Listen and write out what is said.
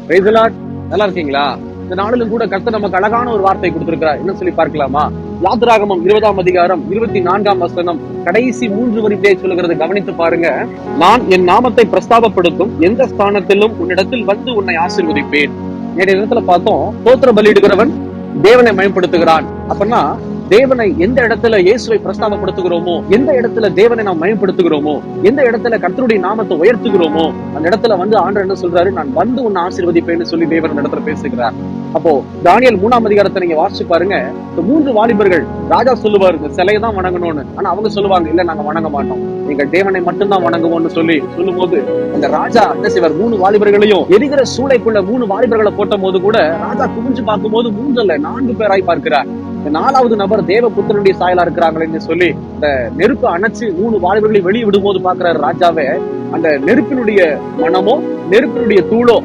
Praise the Lord. நல்லா இருக்கீங்களா? இந்த நாளிலும் கூட கர்த்தர் நமக்கு அழகான ஒரு வார்த்தை கொடுத்திருக்கிறார். என்ன சொல்லி பார்க்கலாமா? யாத்திராகமம் 20ஆம் அதிகாரம் 24ஆம் வசனம் கடைசி 3 வரியிலே சொல்லுகிறது கவனித்து பாருங்க. நான் என் நாமத்தை பிரஸ்தாபப்படுத்தும் எந்த ஸ்தானத்திலும் உன்னிடத்தில் வந்து உன்னை ஆசீர்வதிப்பேன். நேற்றைய இடத்துல பார்த்தோம், ஸ்தோத்திர பலியிடுகிறவன் தேவனை மயப்படுத்துகிறான். அப்படின்னா தேவனை எந்த இடத்துல இயேசுவை பிரஸ்தாபப்படுத்துகிறோமோ, எந்த இடத்துல தேவனை நாம் மயப்படுத்துகிறோமோ, எந்த இடத்துல கர்த்தருடைய நாமத்தை உயர்த்துகிறோமோ, அந்த இடத்துல வந்து ஆண்டவர் என்ன சொல்றாரு, நான் வந்து உன்னை ஆசீர்வதிப்பேன்னு சொல்லி தேவன் இடத்துல பேசுகிறார். அப்போ தானியேல் 3ஆம் அதிகாரத்தை நீங்க வாசிச்சு பாருங்க. இந்த 3 வாலிபர்கள், ராஜா சொல்லுவாரு இந்த சிலையை தான் வணங்கணும்னு, ஆனா அவங்க சொல்லுவாங்க இல்ல நாங்க வணங்க மாட்டோம், நீங்க தேவனை மட்டும்தான் வணங்குவோம்னு சொல்லும் போது அந்த ராஜா என்ன செய்வார், 3 வாலிபர்களையும் எரிகிற சூளைக்குள்ள 3 வாலிபர்களை போட்ட போது கூட ராஜா குமிஞ்சு பார்க்கும் போது 3 அல்ல 4 பேராய் பார்க்கிறார். 4வது நபர் தேவ புத்திரனுடைய சாயலா இருக்கிறாங்களேன்னு சொல்லி இந்த நெருப்பு அணைச்சு 3 வாலிபர்களை வெளியே விடும் போது பாக்குறாரு ராஜாவே, அந்த நெருப்பினுடைய மனமோ நெருப்பினுடைய தூளோ